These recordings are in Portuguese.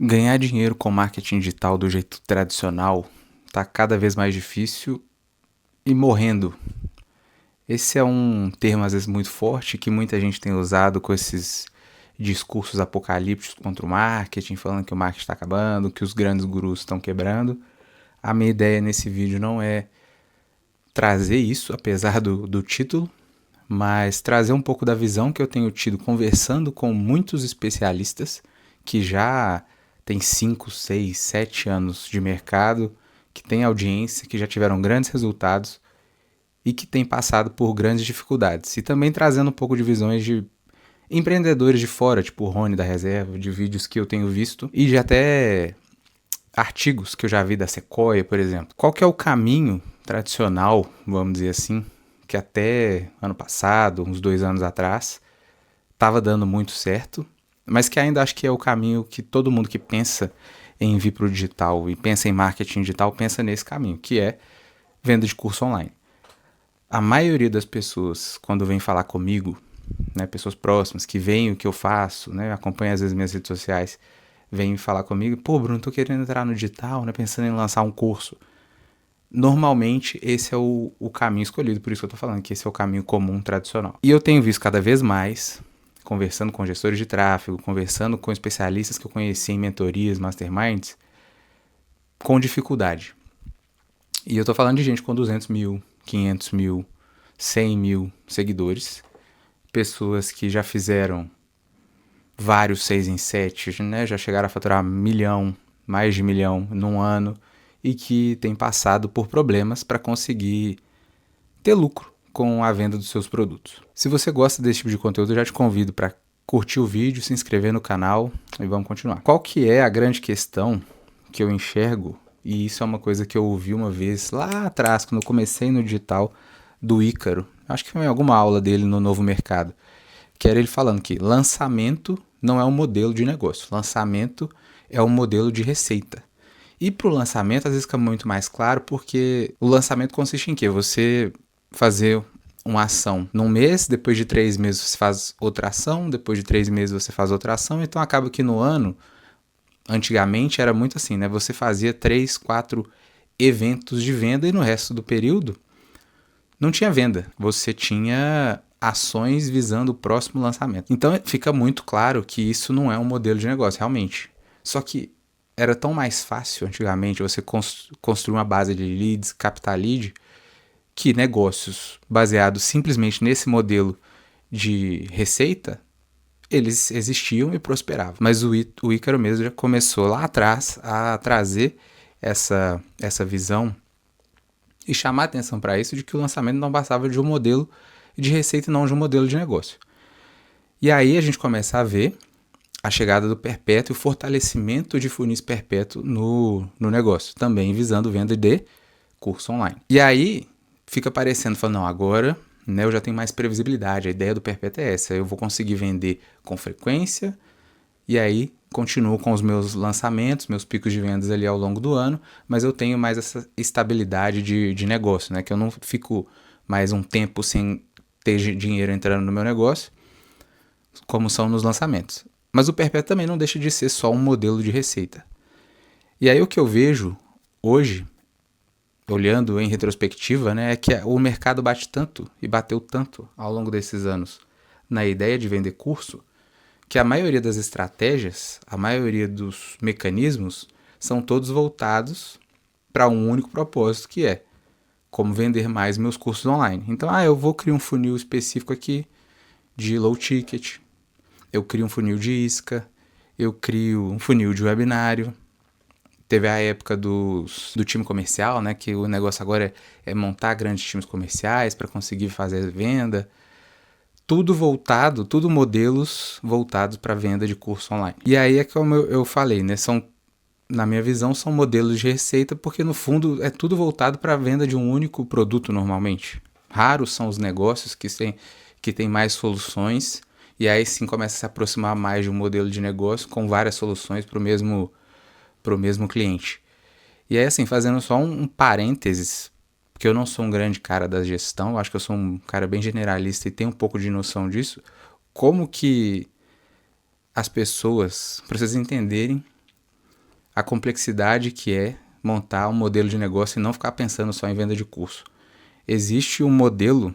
Ganhar dinheiro com marketing digital do jeito tradicional está cada vez mais difícil e morrendo. Esse é um termo às vezes muito forte que muita gente tem usado com esses discursos apocalípticos contra o marketing, falando que o marketing está acabando, que os grandes gurus estão quebrando. A minha ideia nesse vídeo não é trazer isso, apesar do título, mas trazer um pouco da visão que eu tenho tido conversando com muitos especialistas que já têm 5, 6, 7 anos de mercado, que têm audiência, que já tiveram grandes resultados e que têm passado por grandes dificuldades. E também trazendo um pouco de visões de empreendedores de fora, tipo o Rony da Reserva, de vídeos que eu tenho visto e de até artigos que eu já vi da Sequoia, por exemplo. Qual que é o caminho tradicional, vamos dizer assim, que até ano passado, uns 2 anos atrás, estava dando muito certo, mas que ainda acho que é o caminho que todo mundo que pensa em vir para o digital e pensa em marketing digital pensa nesse caminho, que é venda de curso online. A maioria das pessoas, quando vem falar comigo, né, pessoas próximas que veem o que eu faço, né, acompanham às vezes minhas redes sociais, vêm falar comigo, pô, Bruno, tô querendo entrar no digital, né, pensando em lançar um curso. Normalmente esse é o caminho escolhido, por isso que eu tô falando que esse é o caminho comum tradicional. E eu tenho visto cada vez mais, conversando com gestores de tráfego, conversando com especialistas que eu conheci em mentorias, masterminds, com dificuldade. E eu tô falando de gente com 200 mil, 500 mil, 100 mil seguidores, pessoas que já fizeram vários 6 em 7, né? Já chegaram a faturar 1 milhão, mais de 1 milhão num ano e que têm passado por problemas para conseguir ter lucro com a venda dos seus produtos. Se você gosta desse tipo de conteúdo, eu já te convido para curtir o vídeo, se inscrever no canal e vamos continuar. Qual que é a grande questão que eu enxergo, e isso é uma coisa que eu ouvi uma vez lá atrás, quando eu comecei no digital, do Ícaro, acho que foi em alguma aula dele no Novo Mercado, que era ele falando que lançamento não é um modelo de negócio, lançamento é um modelo de receita. E para o lançamento, às vezes fica muito mais claro, porque o lançamento consiste em quê? Você fazer uma ação num mês, depois de 3 meses você faz outra ação, depois de 3 meses você faz outra ação, então acaba que no ano, antigamente era muito assim, né? Você fazia 3, 4 eventos de venda e no resto do período não tinha venda, você tinha ações visando o próximo lançamento. Então fica muito claro que isso não é um modelo de negócio, realmente. Só que era tão mais fácil antigamente você construir uma base de leads, captar lead, que negócios baseados simplesmente nesse modelo de receita, eles existiam e prosperavam. Mas o Ícaro mesmo já começou lá atrás a trazer essa visão e chamar atenção para isso de que o lançamento não passava de um modelo de receita e não de um modelo de negócio. E aí a gente começa a ver a chegada do perpétuo e o fortalecimento de funis perpétuo no negócio, também visando venda de curso online. E aí fica parecendo, falando, não, agora, né, eu já tenho mais previsibilidade, a ideia do perpétuo é essa, eu vou conseguir vender com frequência e aí continuo com os meus lançamentos, meus picos de vendas ali ao longo do ano, mas eu tenho mais essa estabilidade de negócio, né, que eu não fico mais um tempo sem ter dinheiro entrando no meu negócio, como são nos lançamentos. Mas o perpétuo também não deixa de ser só um modelo de receita. E aí o que eu vejo hoje, olhando em retrospectiva, né, é que o mercado bate tanto e bateu tanto ao longo desses anos na ideia de vender curso, que a maioria das estratégias, a maioria dos mecanismos são todos voltados para um único propósito, que é como vender mais meus cursos online. Então, eu vou criar um funil específico aqui de low ticket, eu crio um funil de isca, eu crio um funil de webinário. Teve a época do time comercial, né, que o negócio agora é montar grandes times comerciais para conseguir fazer venda. Tudo voltado, tudo modelos voltados para venda de curso online. E aí é como eu falei, né, na minha visão, são modelos de receita, porque no fundo é tudo voltado para a venda de um único produto normalmente. Raros são os negócios que têm mais soluções, e aí sim começa a se aproximar mais de um modelo de negócio com várias soluções para o mesmo cliente. E aí assim, fazendo só um parênteses, porque eu não sou um grande cara da gestão, eu acho que eu sou um cara bem generalista e tenho um pouco de noção disso, como que as pessoas, para vocês entenderem a complexidade que é montar um modelo de negócio e não ficar pensando só em venda de curso. Existe um modelo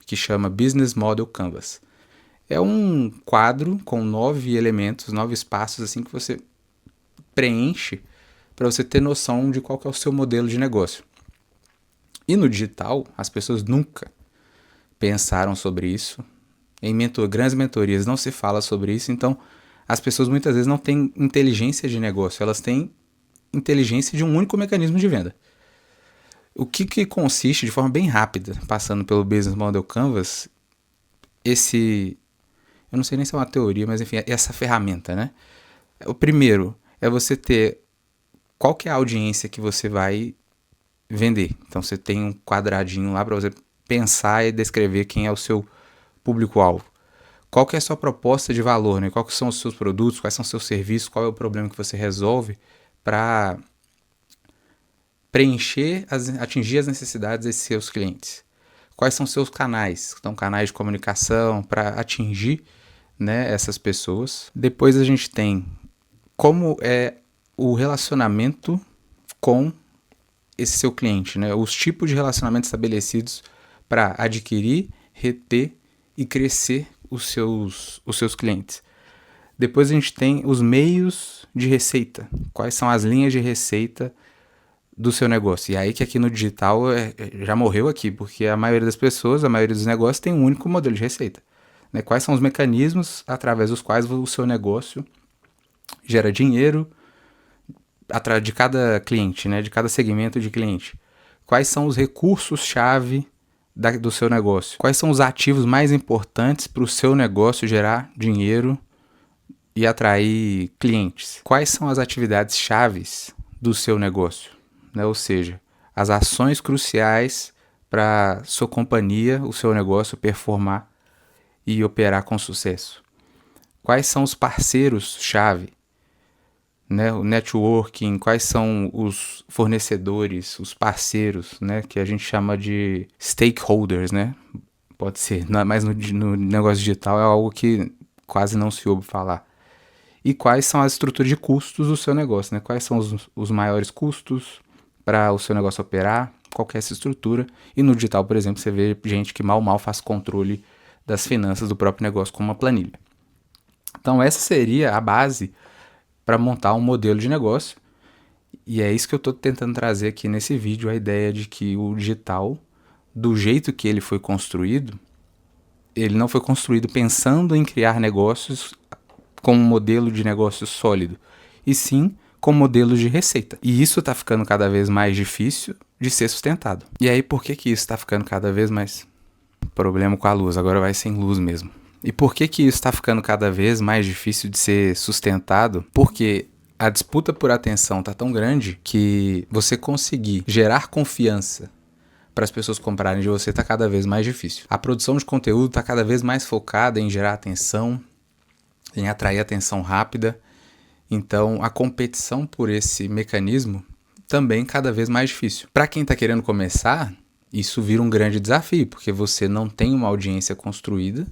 que chama Business Model Canvas. É um quadro com 9 elementos, 9 espaços assim que você preenche para você ter noção de qual que é o seu modelo de negócio. E no digital, as pessoas nunca pensaram sobre isso. Em grandes mentorias não se fala sobre isso, então as pessoas muitas vezes não têm inteligência de negócio, elas têm inteligência de um único mecanismo de venda. O que consiste, de forma bem rápida, passando pelo Business Model Canvas, eu não sei nem se é uma teoria, mas enfim, essa ferramenta, né? O primeiro é você ter qual que é a audiência que você vai vender. Então você tem um quadradinho lá para você pensar e descrever quem é o seu público-alvo. Qual que é a sua proposta de valor, né? Quais são os seus produtos, quais são os seus serviços, qual é o problema que você resolve para atingir as necessidades desses seus clientes. Quais são os seus canais? Então, canais de comunicação para atingir, né, essas pessoas. Depois a gente tem como é o relacionamento com esse seu cliente, né? Os tipos de relacionamento estabelecidos para adquirir, reter e crescer os seus clientes. Depois a gente tem os meios de receita. Quais são as linhas de receita do seu negócio? E aí que aqui no digital já morreu aqui, porque a maioria das pessoas, a maioria dos negócios tem um único modelo de receita. Né? Quais são os mecanismos através dos quais o seu negócio gera dinheiro de cada cliente, né? De cada segmento de cliente? Quais são os recursos-chave do seu negócio? Quais são os ativos mais importantes para o seu negócio gerar dinheiro e atrair clientes? Quais são as atividades chaves do seu negócio? Né? Ou seja, as ações cruciais para sua companhia, o seu negócio performar e operar com sucesso. Quais são os parceiros-chave? Né? O networking, quais são os fornecedores, os parceiros, né? Que a gente chama de stakeholders, né? Pode ser, mas no negócio digital é algo que quase não se ouve falar. E quais são as estruturas de custos do seu negócio, né? Quais são os maiores custos para o seu negócio operar, qual que é essa estrutura. E no digital, por exemplo, você vê gente que mal faz controle das finanças do próprio negócio com uma planilha. Então essa seria a base para montar um modelo de negócio. E é isso que eu estou tentando trazer aqui nesse vídeo, a ideia de que o digital, do jeito que ele foi construído, ele não foi construído pensando em criar negócios com um modelo de negócio sólido, e sim com modelos de receita. E isso está ficando cada vez mais difícil de ser sustentado. E aí por que isso está ficando cada vez mais? Problema com a luz, agora vai sem luz mesmo. E por que isso está ficando cada vez mais difícil de ser sustentado? Porque a disputa por atenção está tão grande que você conseguir gerar confiança para as pessoas comprarem de você está cada vez mais difícil. A produção de conteúdo está cada vez mais focada em gerar atenção, em atrair atenção rápida. Então, a competição por esse mecanismo também cada vez mais difícil. Para quem está querendo começar, isso vira um grande desafio, porque você não tem uma audiência construída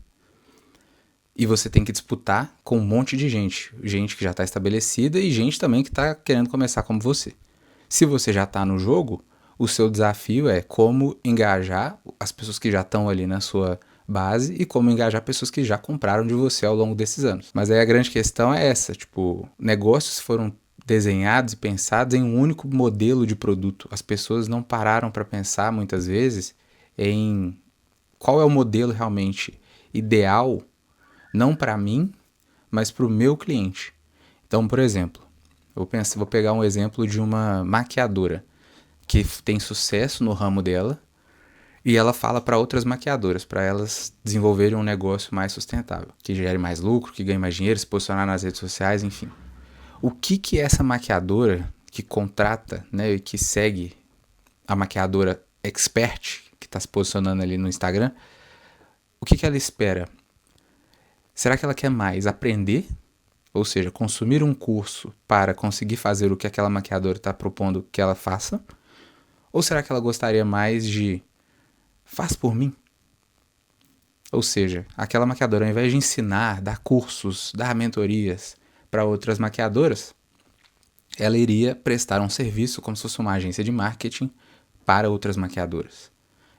e você tem que disputar com um monte de gente. Gente que já está estabelecida e gente também que está querendo começar como você. Se você já está no jogo, o seu desafio é como engajar as pessoas que já estão ali na sua base e como engajar pessoas que já compraram de você ao longo desses anos. Mas aí a grande questão é essa, tipo, negócios foram desenhados e pensados em um único modelo de produto. As pessoas não pararam para pensar muitas vezes em qual é o modelo realmente ideal, não para mim, mas para o meu cliente. Então, por exemplo, vou pegar um exemplo de uma maquiadora que tem sucesso no ramo dela e ela fala para outras maquiadoras, para elas desenvolverem um negócio mais sustentável, que gere mais lucro, que ganhe mais dinheiro, se posicionar nas redes sociais, enfim. O que essa maquiadora que contrata, né, e que segue a maquiadora expert, que está se posicionando ali no Instagram, o que ela espera? Será que ela quer mais aprender? Ou seja, consumir um curso para conseguir fazer o que aquela maquiadora está propondo que ela faça? Ou será que ela gostaria mais de faz por mim? Ou seja, aquela maquiadora, ao invés de ensinar, dar cursos, dar mentorias para outras maquiadoras, ela iria prestar um serviço como se fosse uma agência de marketing para outras maquiadoras.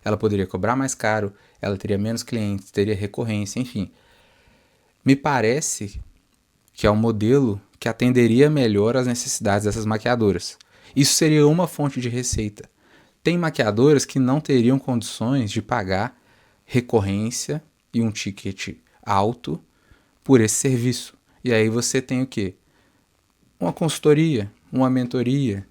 Ela poderia cobrar mais caro, ela teria menos clientes, teria recorrência, enfim. Me parece que é um modelo que atenderia melhor às necessidades dessas maquiadoras. Isso seria uma fonte de receita. Tem maquiadoras que não teriam condições de pagar recorrência e um ticket alto por esse serviço. E aí você tem o quê? Uma consultoria, uma mentoria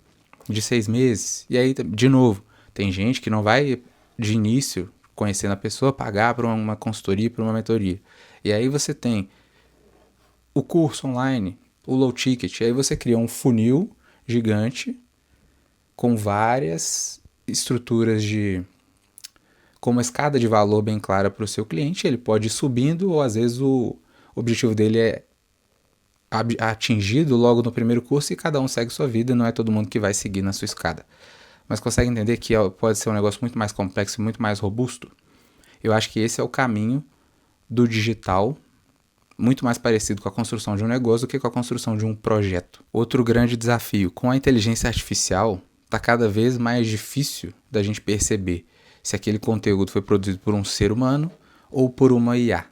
de 6 meses. E aí, de novo, tem gente que não vai de início, conhecendo a pessoa, pagar por uma consultoria, por uma mentoria. E aí você tem o curso online, o low ticket. E aí você cria um funil gigante com várias estruturas com uma escada de valor bem clara para o seu cliente. Ele pode ir subindo ou às vezes o objetivo dele é atingido logo no primeiro curso e cada um segue sua vida, não é todo mundo que vai seguir na sua escada. Mas consegue entender que pode ser um negócio muito mais complexo e muito mais robusto? Eu acho que esse é o caminho do digital, muito mais parecido com a construção de um negócio do que com a construção de um projeto. Outro grande desafio, com a inteligência artificial, está cada vez mais difícil da gente perceber se aquele conteúdo foi produzido por um ser humano ou por uma IA.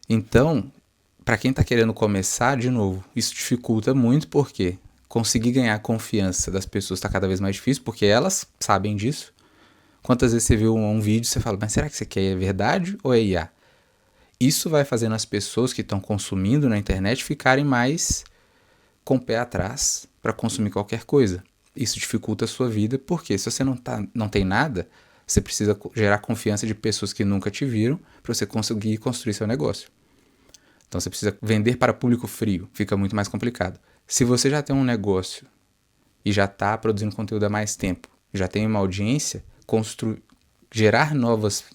Então, para quem está querendo começar, de novo, isso dificulta muito porque conseguir ganhar a confiança das pessoas está cada vez mais difícil, porque elas sabem disso. Quantas vezes você viu um vídeo e você fala, mas será que isso aqui é verdade ou é IA? Isso vai fazendo as pessoas que estão consumindo na internet ficarem mais com o pé atrás para consumir qualquer coisa. Isso dificulta a sua vida, porque se você não tem nada, você precisa gerar confiança de pessoas que nunca te viram para você conseguir construir seu negócio. Então você precisa vender para público frio, fica muito mais complicado. Se você já tem um negócio e já está produzindo conteúdo há mais tempo, já tem uma audiência, gerar novas,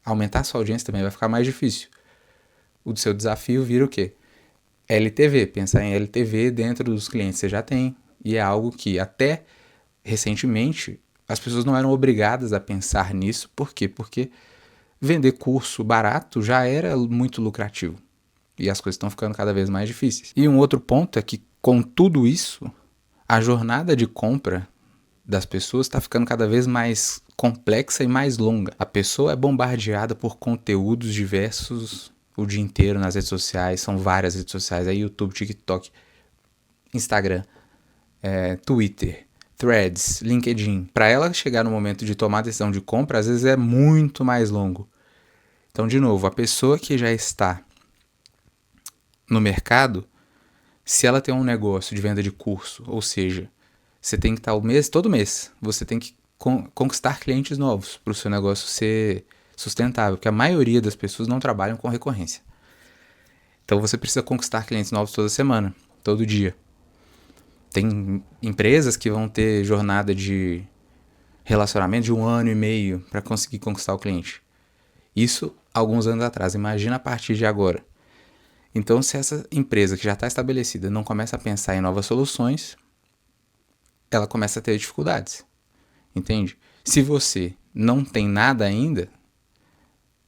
aumentar a sua audiência também vai ficar mais difícil. O seu desafio vira o quê? LTV, pensar em LTV dentro dos clientes que você já tem. E é algo que até recentemente as pessoas não eram obrigadas a pensar nisso. Por quê? Porque vender curso barato já era muito lucrativo. E as coisas estão ficando cada vez mais difíceis. E um outro ponto é que, com tudo isso, a jornada de compra das pessoas está ficando cada vez mais complexa e mais longa. A pessoa é bombardeada por conteúdos diversos o dia inteiro nas redes sociais. São várias redes sociais, é YouTube, TikTok, Instagram, Twitter, Threads, LinkedIn. Para ela chegar no momento de tomar a decisão de compra, às vezes é muito mais longo. Então, de novo, a pessoa que já está no mercado, se ela tem um negócio de venda de curso, ou seja, você tem que estar todo mês, você tem que conquistar clientes novos para o seu negócio ser sustentável, porque a maioria das pessoas não trabalham com recorrência. Então você precisa conquistar clientes novos toda semana, todo dia. Tem empresas que vão ter jornada de relacionamento de 1 ano e meio para conseguir conquistar o cliente. Isso alguns anos atrás, imagina a partir de agora. Então, se essa empresa que já está estabelecida não começa a pensar em novas soluções, ela começa a ter dificuldades, entende? Se você não tem nada ainda,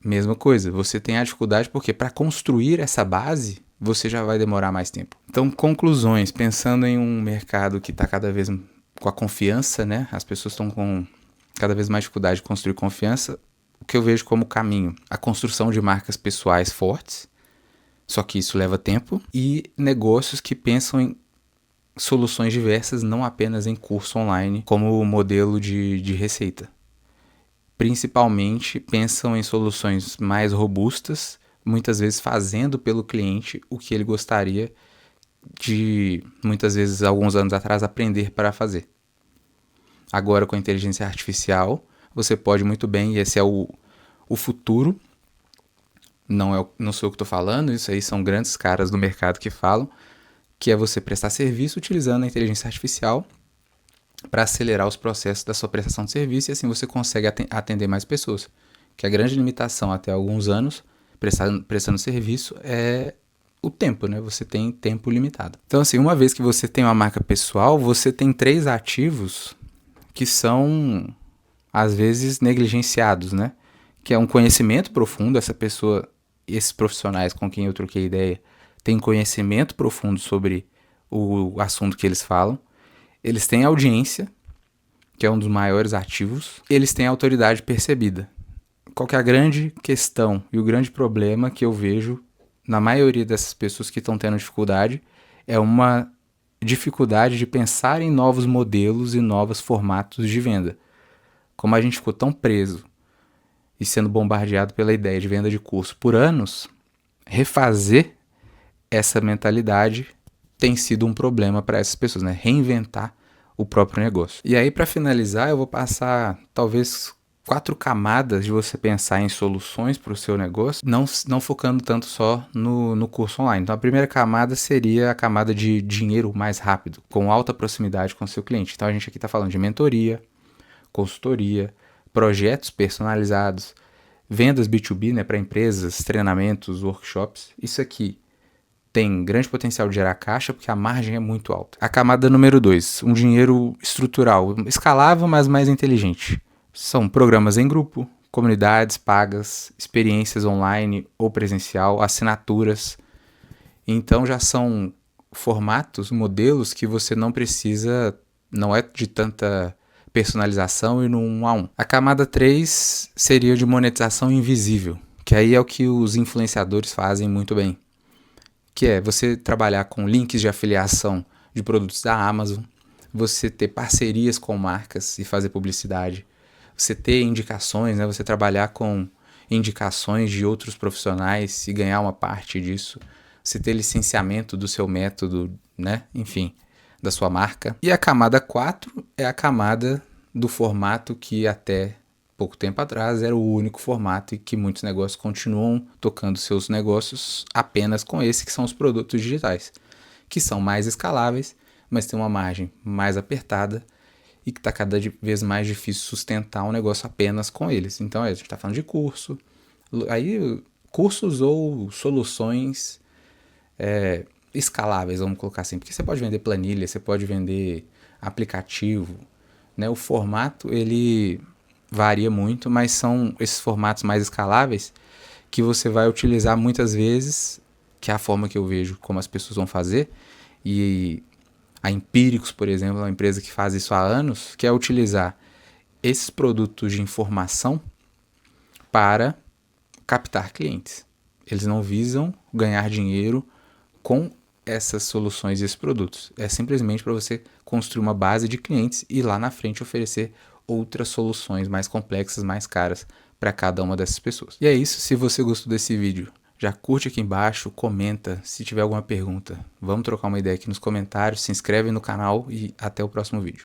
mesma coisa, você tem a dificuldade porque para construir essa base, você já vai demorar mais tempo. Então, conclusões, pensando em um mercado que está cada vez com a confiança, as pessoas estão com cada vez mais dificuldade de construir confiança, o que eu vejo como caminho? A construção de marcas pessoais fortes, só que isso leva tempo, e negócios que pensam em soluções diversas, não apenas em curso online como modelo de receita. Principalmente pensam em soluções mais robustas, muitas vezes fazendo pelo cliente o que ele gostaria de, muitas vezes, alguns anos atrás, aprender para fazer. Agora, com a inteligência artificial, você pode muito bem, e esse é o futuro, não sou eu que estou falando, isso aí são grandes caras do mercado que falam, que é você prestar serviço utilizando a inteligência artificial para acelerar os processos da sua prestação de serviço, e assim você consegue atender mais pessoas. Que a grande limitação até alguns anos, prestando serviço, é o tempo, Você tem tempo limitado. Então, assim, uma vez que você tem uma marca pessoal, você tem 3 ativos que são, às vezes, negligenciados, Que é um conhecimento profundo. Essa pessoa, esses profissionais com quem eu troquei ideia, têm conhecimento profundo sobre o assunto que eles falam, eles têm audiência, que é um dos maiores ativos, eles têm autoridade percebida. Qual que é a grande questão e o grande problema que eu vejo na maioria dessas pessoas que estão tendo dificuldade é uma dificuldade de pensar em novos modelos e novos formatos de venda. Como a gente ficou tão preso e sendo bombardeado pela ideia de venda de curso por anos, refazer essa mentalidade tem sido um problema para essas pessoas, né? Reinventar o próprio negócio. E aí, para finalizar, eu vou passar talvez 4 camadas de você pensar em soluções para o seu negócio, não focando tanto só no curso online. Então, a primeira camada seria a camada de dinheiro mais rápido, com alta proximidade com o seu cliente. Então, a gente aqui está falando de mentoria, consultoria, projetos personalizados, vendas B2B, né, para empresas, treinamentos, workshops. Isso aqui tem grande potencial de gerar caixa porque a margem é muito alta. A camada número 2, um dinheiro estrutural, escalável, mas mais inteligente. São programas em grupo, comunidades pagas, experiências online ou presencial, assinaturas. Então já são formatos, modelos que você não precisa, não é de tanta personalização e no 1 a 1. A camada 3 seria de monetização invisível, que aí é o que os influenciadores fazem muito bem, que é você trabalhar com links de afiliação de produtos da Amazon, você ter parcerias com marcas e fazer publicidade, você ter indicações, né? Você trabalhar com indicações de outros profissionais e ganhar uma parte disso, você ter licenciamento do seu método, né? Enfim, da sua marca. E a camada 4 é a camada do formato que até pouco tempo atrás era o único formato e que muitos negócios continuam tocando seus negócios apenas com esse, que são os produtos digitais, que são mais escaláveis, mas tem uma margem mais apertada e que está cada vez mais difícil sustentar um negócio apenas com eles. Então a gente está falando de curso, aí cursos ou soluções escaláveis, vamos colocar assim, porque você pode vender planilha, você pode vender aplicativo, né? O formato ele varia muito, mas são esses formatos mais escaláveis que você vai utilizar muitas vezes, que é a forma que eu vejo como as pessoas vão fazer. E a Empíricos, por exemplo, é uma empresa que faz isso há anos, que é utilizar esses produtos de informação para captar clientes. Eles não visam ganhar dinheiro com essas soluções e esses produtos. É simplesmente para você construir uma base de clientes e lá na frente oferecer outras soluções mais complexas, mais caras para cada uma dessas pessoas. E é isso. Se você gostou desse vídeo, já curte aqui embaixo, comenta. Se tiver alguma pergunta, vamos trocar uma ideia aqui nos comentários. Se inscreve no canal e até o próximo vídeo.